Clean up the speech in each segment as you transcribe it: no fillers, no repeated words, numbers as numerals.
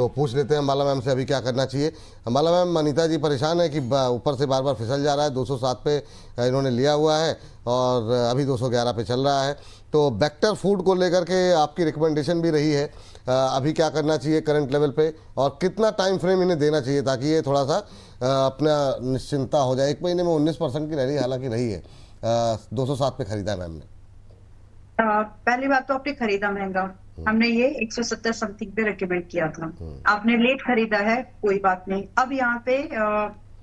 तो पूछ लेते हैं अंबाला मैम से अभी क्या करना चाहिए। अंबाला मैम, अनीता जी परेशान है कि ऊपर से बार बार फिसल जा रहा है। 207 पे इन्होंने लिया हुआ है और अभी 211 पे चल रहा है। तो बेक्टर फूड को लेकर के आपकी रिकमेंडेशन भी रही है, अभी क्या करना चाहिए करंट लेवल पे और कितना टाइम फ्रेम इन्हें देना चाहिए ताकि ये थोड़ा सा अपना निश्चिंता हो जाए। 1 महीने में 19% की रैली हालांकि रही है, 207 पे खरीदा है मैम ने। पहली बात तो आपने खरीदा महंगा। हमने ये 170 समथिंग पे रिकमेंड किया था। आपने लेट खरीदा है, कोई बात नहीं। अब यहाँ पे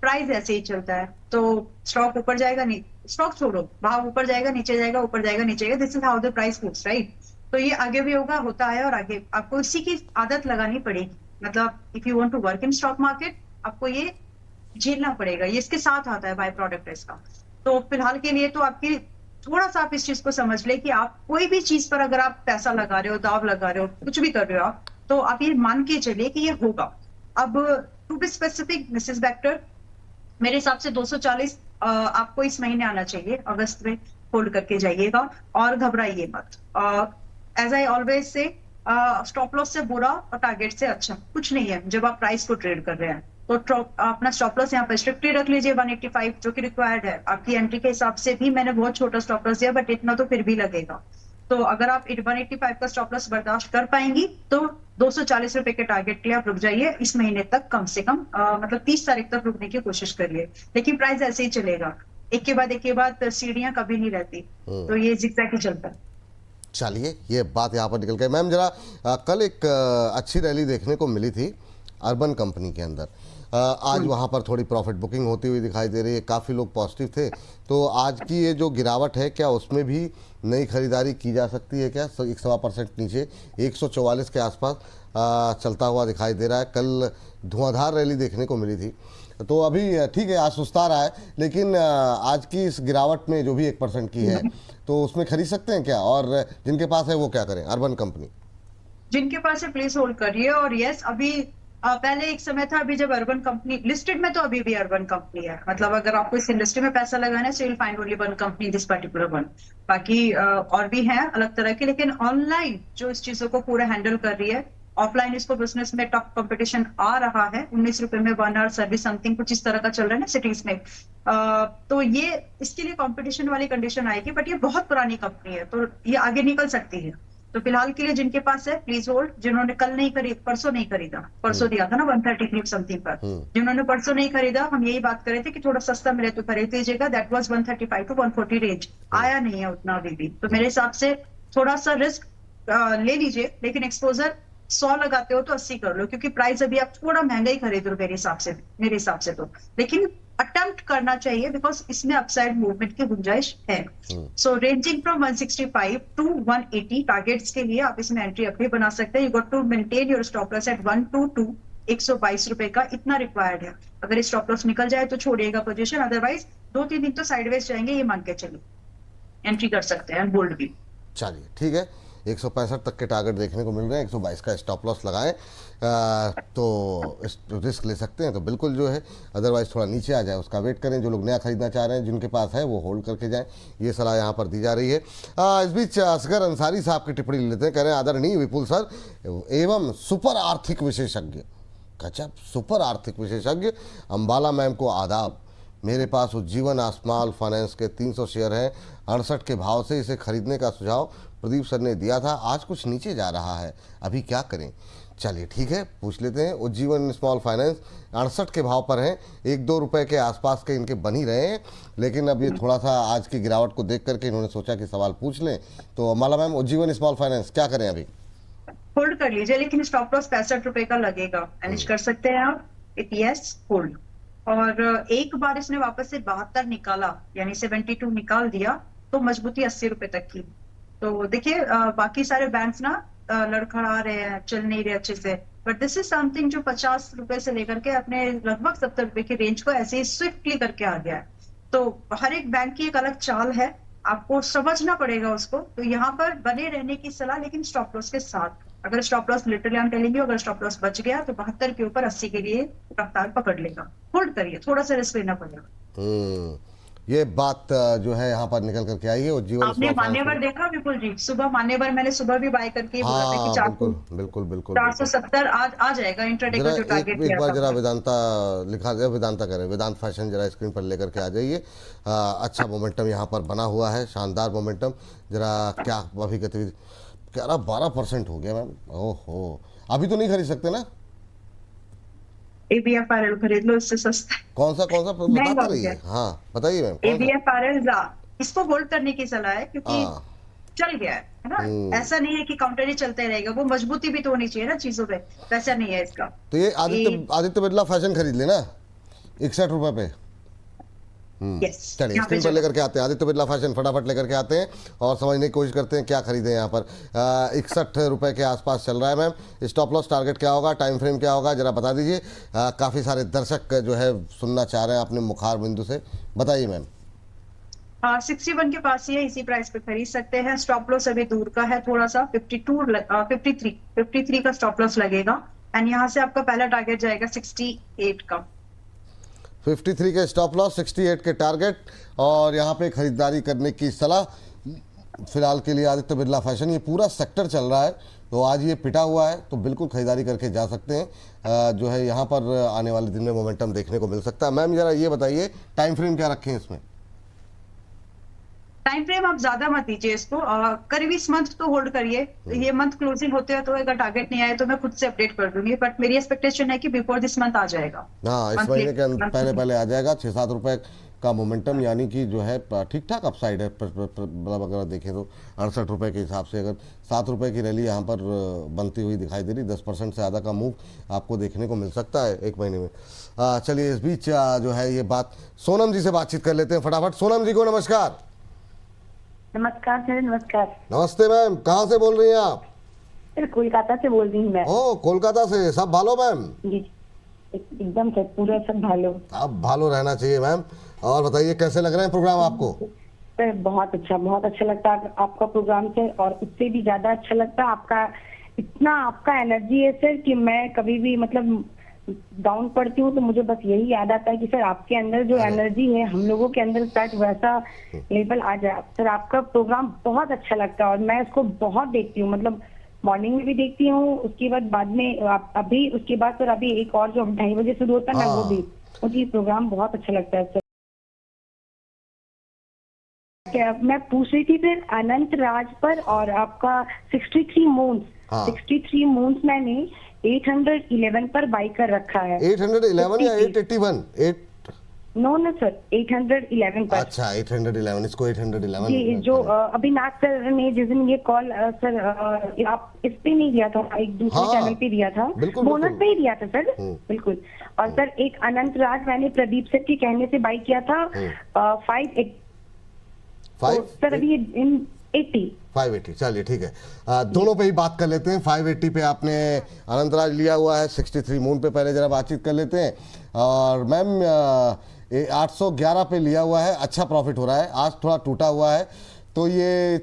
प्राइस ऐसे ही चलता है तो स्टॉक ऊपर जाएगा, नहीं स्टॉक छोड़ो, भाव ऊपर जाएगा नीचे जाएगा, ऊपर जाएगा नीचे जाएगा। This is how the price moves, right? तो ये आगे भी होगा, होता है, और आगे आपको इसी की आदत लगानी पड़ेगी। मतलब if you want to work in stock market, आपको ये झेलना पड़ेगा। ये इसके साथ आता है, बाय प्रोडक्ट इसका। तो फिलहाल के लिए तो आपकी थोड़ा सा आप इस चीज को समझ ले कि आप कोई भी चीज पर अगर आप पैसा लगा रहे हो, दाव लगा रहे हो, कुछ भी कर रहे हो आप, तो आप ये मान के चलिए कि ये होगा। अब टू बी स्पेसिफिक, मिसेस बैक्टर, मेरे हिसाब से 240 आपको इस महीने आना चाहिए, अगस्त में होल्ड करके जाइएगा और घबराइए मत। As I always say, stop loss से बुरा और टारगेट से अच्छा कुछ नहीं है जब आप प्राइस को ट्रेड कर रहे हैं। तो अपना स्टॉप लॉस यहाँ पर स्ट्रिक्टली रख लीजिए 185, जो कि रिक्वायर्ड है आपकी एंट्री के हिसाब से भी। मैंने बहुत छोटा स्टॉप लॉस दिया, बट इतना तो फिर भी लगेगा। तो अगर आप 185 का स्टॉप लॉस बर्दाश्त कर पाएंगी तो 240 रुपए के टारगेट के लिए आप रुक जाइए इस महीने तक, कम से कम मतलब 30 तारीख तक रुकने की कोशिश करिए। लेकिन प्राइस ऐसे ही चलेगा, एक के बाद सीढ़ियां कभी नहीं रहती, तो ये जिगजैग ही चलता है। चलिए, ये बात यहाँ पर निकल गई। मैम जरा कल एक अच्छी रैली देखने को मिली थी अर्बन कंपनी के अंदर। आज वहाँ पर थोड़ी प्रॉफिट बुकिंग होती हुई दिखाई दे रही है, काफ़ी लोग पॉजिटिव थे। तो आज की ये जो गिरावट है, क्या उसमें भी नई खरीदारी की जा सकती है क्या? 1.25% नीचे 144 के आसपास चलता हुआ दिखाई दे रहा है। कल धुआंधार रैली देखने को मिली थी, तो अभी ठीक है आज सुस्ता रहा है, लेकिन आज की इस गिरावट में जो भी 1% की है, तो उसमें खरीद सकते हैं क्या? और जिनके पास है वो क्या करें? अर्बन कंपनी जिनके पास है प्लीज होल्ड करिए। और यस, अभी पहले एक समय था, अभी जब अर्बन कंपनी लिस्टेड में, तो अभी भी अर्बन कंपनी है। मतलब अगर आपको इस इंडस्ट्री में पैसा लगाना है, so you will find only one company, this particular one. बाकी और भी हैं अलग तरह के, लेकिन ऑनलाइन जो इस चीजों को पूरा हैंडल कर रही है, ऑफलाइन इसको बिजनेस में टफ कंपटीशन आ रहा है। 19 रुपए में 1 आवर सर्विस समथिंग कुछ इस तरह का चल रहा है ना सिटीज में। तो ये इसके लिए कंपटीशन वाली कंडीशन आएगी, बट ये बहुत पुरानी कंपनी है तो ये आगे निकल सकती है। तो फिलहाल के लिए जिनके पास है प्लीज होल्ड। जिन्होंने कल नहीं खरीद, परसों नहीं खरीदा, परसों दिया था ना 133 समथिंग पर, जिन्होंने परसों नहीं खरीदा, हम यही बात कर रहे थे कि थोड़ा सस्ता मिले तो खरीद लीजिएगा। दैट वाज 135 टू 140 रेंज, आया नहीं है उतना अभी भी। तो मेरे हिसाब से थोड़ा सा रिस्क ले लीजिए, लेकिन एक्सपोजर 100 लगाते हो तो 80 कर लो, क्योंकि प्राइस अभी आप थोड़ा महंगा ही खरीद रहे हो मेरे हिसाब से तो। लेकिन अटेम्प्ट करना चाहिए, बिकॉज इसमें अपसाइड मूवमेंट की गुंजाइश है। So ranging from 165 to 180 targets के लिए आप इसमें एंट्री अभी बना सकते हैं। You got to maintain your stop loss at 122, 122 रुपए का इतना रिक्वायर्ड है। अगर स्टॉप लॉस निकल जाए तो छोड़िएगा पोजीशन, अदरवाइज 2-3 दिन तो साइडवेज जाएंगे, ये मान के चलिए। एंट्री कर सकते हैं बोल्ड भी। चलिए ठीक है, 165 तक के टारगेट देखने को मिल रहे हैं, 122 का स्टॉप लॉस लगाएं तो रिस्क ले सकते हैं तो बिल्कुल जो है, अदरवाइज थोड़ा नीचे आ जाए उसका वेट करें। जो लोग नया खरीदना चाह रहे हैं, जिनके पास है वो होल्ड करके जाएं, ये सलाह यहाँ पर दी जा रही है। इस बीच असगर अंसारी साहब की टिप्पणी ले लेते हैं। कह रहे हैं आदरणीय विपुल सर एवं सुपर आर्थिक विशेषज्ञ, गजब सुपर आर्थिक विशेषज्ञ अंबाला मैम को आदाब। मेरे पास उज्जीवन आसमाल फाइनेंस के 300 शेयर हैं, 68 के भाव से इसे खरीदने का सुझाव प्रदीप सर ने दिया था, आज कुछ नीचे जा रहा है, अभी क्या करें? चलिए ठीक है, पूछ लेते हैं। उज्जीवन स्मॉल फाइनेंस 68 के भाव पर हैं, 1-2 रुपए के आसपास के इनके बन ही रहे हैं, लेकिन अब ये थोड़ा सा आज की गिरावट को देख करके इन्होंने सोचा कि सवाल पूछ लें। तो Ambala ma'am, Ujjivan small finance क्या करें अभी? होल्ड कर लीजिए, लेकिन स्टॉप लॉस 65 रुपए का लगेगा, मैनेज कर सकते हैं आप। Yes, hold. और एक बार इसने वापस से 72 निकाला, यानी 72 निकाल दिया, तो मजबूती 80 रुपए तक की। तो देखिए बाकी सारे बैंक्स ना लड़खड़ा रहे हैं, चल नहीं रहे अच्छे से, बट दिस इज समथिंग जो 50 रुपए से लेकर के अपने लगभग 70 रुपए की रेंज को ऐसे ही स्विफ्टली करके आ गया है। तो हर एक बैंक की एक अलग चाल है, आपको समझना पड़ेगा उसको। तो यहाँ पर बने रहने की सलाह, लेकिन स्टॉप लॉस के साथ। अगर stop loss literally I am telling you, अगर स्टॉप लॉस बच गया तो 72 के ऊपर 80 के लिए रफ्तार पकड़ लेगा। होल्ड करिए, थोड़ा सा रिस्क लेना पड़ेगा। ये बात जो है यहाँ पर निकल करके आई है। और जीवन आपने स्टॉक मान्यवर देखा विपुल जी, सुबह मान्यवर मैंने सुबह भी बाय करके ही बोला था कि हाँ चार बिल्कुल बिल्कुल बिल्कुल चार सौ बिल्कुल। सत्तर आज आ जाएगा इंट्राडे का जरा जो एक टारगेट एक किया बार था जरा हमने। वेदांता लिखा जाए, वेदांता करें, वेदांत फैशन जरा स्क्रीन पर लेकर के आ जाइए। अच्छा मोमेंटम यहाँ पर बना हुआ है, शानदार मोमेंटम। जरा क्या अभी गतिविधि, 11-12% हो गया मैम। ओहो, अभी तो नहीं खरीद सकते ना? एबीएफआरएल खरीद लो, इससे सस्ता है। कौन सा महंगा बताते हो गया। रहिए। हाँ बताइए मैम, कौन सा? एबीएफआरएल इसको होल्ड करने की सलाह है, क्योंकि हाँ। चल गया है ना। हम्म। ऐसा नहीं है कि काउंटर ही चलते रहेगा, वो मजबूती भी तो होनी चाहिए ना चीजों पे, वैसा नहीं है इसका। तो ये ये आदित्य बिरला फैशन खरीद लेना 61 रुपए पे। यस, चलिए यहाँ पे स्क्रीन पर चलो। लेकर के आते हैं आदित्य बिरला फैशन, फटाफट लेकर के आते हैं और समझने की कोशिश करते हैं क्या खरीदें यहाँ पर। 61 रुपए के आसपास चल रहा है मैम। स्टॉप लॉस टारगेट क्या होगा, टाइम फ्रेम क्या होगा, जरा बता दीजिए। काफ़ी सारे दर्शक जो है सुनना चाह रहे हैं अपने मुखार बिंदु से, बताइए मैम। 61 के पास ही है, इसी प्राइस पे खरीद सकते हैं। स्टॉप लॉस अभी दूर का है थोड़ा सा, 53 का स्टॉप लॉस लगेगा। एंड यहाँ से आपका पहला टारगेट जाएगा 68 का। 53 के स्टॉप लॉस, 68 के टारगेट, और यहाँ पे खरीदारी करने की सलाह फिलहाल के लिए आदित्य बिरला फैशन। ये पूरा सेक्टर चल रहा है, तो आज ये पिटा हुआ है, तो बिल्कुल खरीदारी करके जा सकते हैं। जो है यहाँ पर आने वाले दिन में मोमेंटम देखने को मिल सकता है। मैम जरा ये बताइए टाइम फ्रेम क्या रखें इसमें? टाइम फ्रेम आप ज्यादा मत दीजिए इसको, करीब इस मंथ तो होल्ड करिए। ये मंथ क्लोजिंग होते हैं तो अगर टारगेट नहीं आए तो मैं खुद से अपडेट कर दूंगी, बट मेरी एक्सपेक्टेशन है कि बिफोर दिस मंथ आ जाएगा। हाँ, इस महीने के पहले पहले आ जाएगा। 6-7 रुपए का मोमेंटम, यानी कि जो है ठीक ठाक अपसाइड है। मतलब अगर देखें तो 68 रुपए के हिसाब से अगर 7 रुपए की रैली यहाँ पर बनती हुई दिखाई दे रही, 10% से ज़्यादा का मूव आपको देखने को मिल सकता है एक महीने में। चलिए इस बीच जो है ये बात सोनम जी से बातचीत कर लेते हैं फटाफट। सोनम जी को नमस्कार। नमस्कार सर, नमस्कार। नमस्ते मैम, कहाँ से बोल रही हैं आप? सर कोलकाता से बोल रही हूँ मैं। ओ कोलकाता से, सब भालो मैम? जी एकदम सर, पूरा सब भालो। अब भालो रहना चाहिए मैम। और बताइए कैसे लग रहे हैं प्रोग्राम आपको? सर बहुत अच्छा लगता है आपका प्रोग्राम सर, और उससे भी ज्यादा अच्छा लगता है आपका इतना आपका एनर्जी है सर कि मैं कभी भी मतलब डाउन पड़ती हूँ तो मुझे बस यही याद आता है कि सर आपके अंदर जो एनर्जी है हम लोगों के अंदर शायद वैसा लेवल आ जाए। सर आपका प्रोग्राम बहुत अच्छा लगता है और मैं इसको बहुत देखती हूँ, मतलब मॉर्निंग में भी देखती हूँ, उसके बाद में अभी उसके बाद सर अभी एक और जो 2:30 बजे शुरू होता है ना, वो भी मुझे प्रोग्राम बहुत अच्छा लगता है सर। क्या मैं पूछ रही थी फिर अनंत राज पर और आपका 63 मून्स, 63 मून्स मैंने 811 पर बाई कर रखा है। 811 या 881? नो सर 811 पर। अच्छा 811, इसको 811 ये जो अभिनाथ सर ने जिस दिन ये कॉल सर आप इस पे नहीं दिया था, एक दूसरे चैनल पे दिया था, बोनस पे ही दिया था सर। बिल्कुल। और सर एक अनंत राज मैंने प्रदीप सर के कहने से बाई किया था 580 सर, अभी 580। चलिए ठीक है, दोनों पे ही बात कर लेते हैं। 580 पे आपने अनंतराज लिया हुआ है, 63 मून पे पहले जरा बातचीत कर लेते हैं। और मैम 811 पे लिया हुआ है, अच्छा प्रॉफिट हो रहा है, आज थोड़ा टूटा हुआ है, तो ये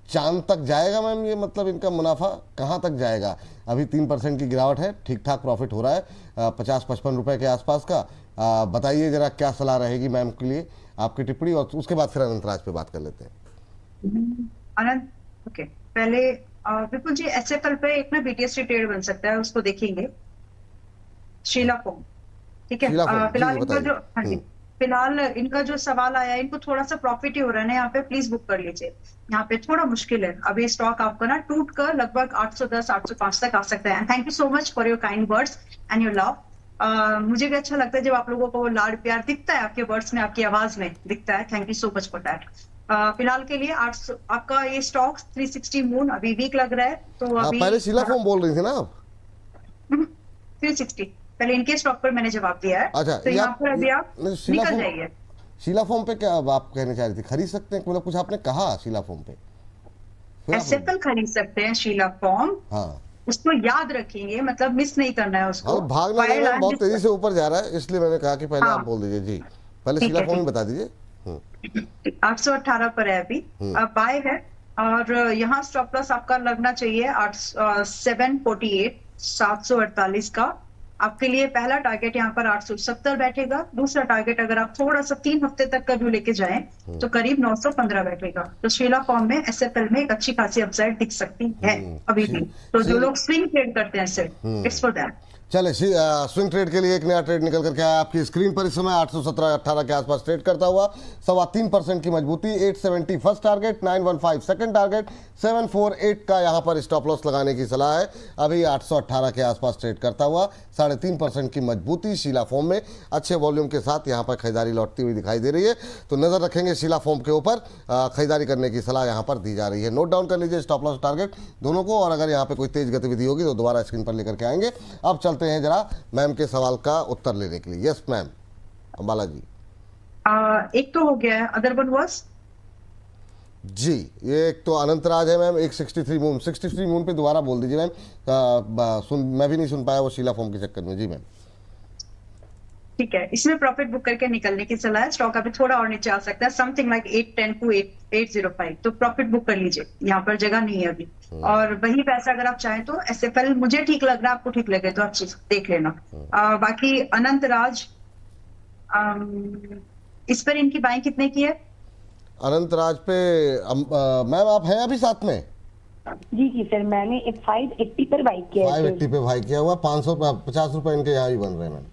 चांद तक जाएगा मैम? ये मतलब इनका मुनाफा कहाँ तक जाएगा? अभी 3% की गिरावट है, ठीक ठाक प्रॉफिट हो रहा है 50-55 रुपए के आसपास का। बताइए जरा क्या सलाह रहेगी मैम के लिए, आपकी टिप्पणी, और उसके बाद फिर अनंतराज पे बात कर लेते हैं। अनंत ओके, पहले विपुल जी एसएफएल पे एक ना बीटीएससी ट्रेड बन सकता है, उसको देखेंगे। शीला फोम, ठीक है। फिलहाल इनका जो, हाँ जी, फिलहाल इनका जो सवाल आया है, इनको थोड़ा सा प्रॉफिट ही हो रहा है ना यहाँ पे, प्लीज बुक कर लीजिए। यहाँ पे थोड़ा मुश्किल है अभी, स्टॉक आपका ना टूट कर लगभग 810-805 तक आ सकता है। Thank you so much for your kind words and your love. मुझे भी अच्छा लगता है जब आप लोगों को वो लाड प्यार दिखता है, आपके वर्ड्स में, आपकी आवाज में दिखता है। Thank you so much for that. फिलहाल के लिए 800 आपका ये स्टॉक 360 मून अभी वीक लग रहा है, तो अभी पहले शीला फोम बोल रही थी ना आप? 360 पहले इनके स्टॉक पर मैंने जवाब दिया है। अच्छा, तो यहाँ पर अभी आप निकल जाइए। शीला फोम पे क्या आप कहना चाह रही थी? खरीद सकते हैं, मतलब कुछ आपने कहा शीला फोम पे? एसएफएल खरीद सकते हैं शीला फोम। हाँ, उसको याद रखेंगे, मतलब मिस नहीं करना है उसको। हाँ, भागना नहीं है, बहुत तेजी से ऊपर जा रहा है, इसलिए मैंने कहा कि पहले आप बोल दीजिए। जी पहले शीला फोम ही बता दीजिए। 818 पर है अभी, अब बाय है, और यहाँ स्टॉप लॉस आपका लगना चाहिए 748 748 का। आपके लिए पहला टारगेट यहाँ पर 870 बैठेगा, दूसरा टारगेट अगर आप थोड़ा सा 3 हफ्ते तक का व्यू लेके जाएं तो करीब 915 बैठेगा। तो शीला फॉर्म में एसएफएल में एक अच्छी खासी अपसाइड दिख सकती है अभी भी। तो जो लोग स्विंग ट्रेड करते हैं सिर्फ, इट्स फॉर दैट। चले स्विंग ट्रेड के लिए एक नया ट्रेड निकल करके आया आपकी स्क्रीन पर। इस समय 817-18 के आसपास ट्रेड करता हुआ 3.25% की मजबूती, 870 फर्स्ट टारगेट, 915 सेकंड टारगेट, 748 का यहाँ पर स्टॉप लॉस लगाने की सलाह है। अभी 818 के आसपास ट्रेड करता हुआ 3.5% की मजबूती शीला फॉर्म में अच्छे वॉल्यूम के साथ यहाँ पर खरीदारी लौटती हुई दिखाई दे रही है। तो नजर रखेंगे शीला फॉर्म के ऊपर, खरीदारी करने की सलाह यहाँ पर दी जा रही है। नोट डाउन कर लीजिए स्टॉप लॉस टारगेट दोनों को, और अगर यहाँ पे कोई तेज गतिविधि होगी तो दोबारा स्क्रीन पर लेकर के आएंगे। अब चलते हैं जरा मैम के सवाल का उत्तर लेने के लिए। यस मैम, अंबाला जी। एक तो हो गया है, अदर वन वाज जी, ये एक तो अनंतराज है मैम, एक 63 मून पे दोबारा बोल दीजिए मैम, मैं भी नहीं सुन पाया वो शीला फॉर्म के चक्कर में। जी मैम। ठीक है, इसमें प्रॉफिट बुक करके निकलने की सलाह है। स्टॉक अभी थोड़ा और नीचे आ सकता है, समथिंग लाइक 810 टू 805, तो प्रॉफिट बुक कर लीजिए, यहाँ पर जगह नहीं है अभी। और वही पैसा अगर आप चाहें तो एसएफएल मुझे ठीक लग रहा है, आपको ठीक लगे तो आप चीज देख लेना। बाकी अनंतराज, इस पर इनकी बाइंग कितने की है? अनंतराज पे मैम आप हैं अभी साथ में? जी सर, मैंने एक 580 पर बाई किया है। 580 पे भाई किया हुआ, 550 रुपए इनके यहाँ भी बन रहे हैं मैम।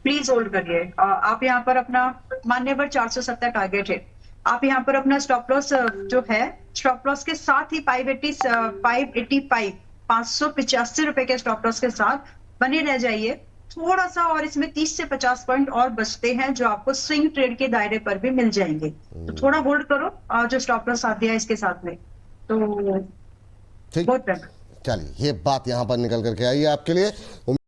प्लीज होल्ड करिए। आप यहाँ पर अपना मान्यवर 470 टारगेट है, आप यहाँ पर अपना स्टॉप लॉस जो है, स्टॉप लॉस के साथ ही 585 585 रुपए के स्टॉप लॉस के साथ बने रह जाइए। थोड़ा सा और इसमें 30 से 50 पॉइंट और बचते हैं जो आपको स्विंग ट्रेड के दायरे पर भी मिल जाएंगे। तो थोड़ा होल्ड करो, और जो स्टॉप लॉस साथ दिया है इसके साथ में, तो ठीक, बहुत बेहतर। चलिए ये बात यहाँ पर निकल करके आई है आपके लिए।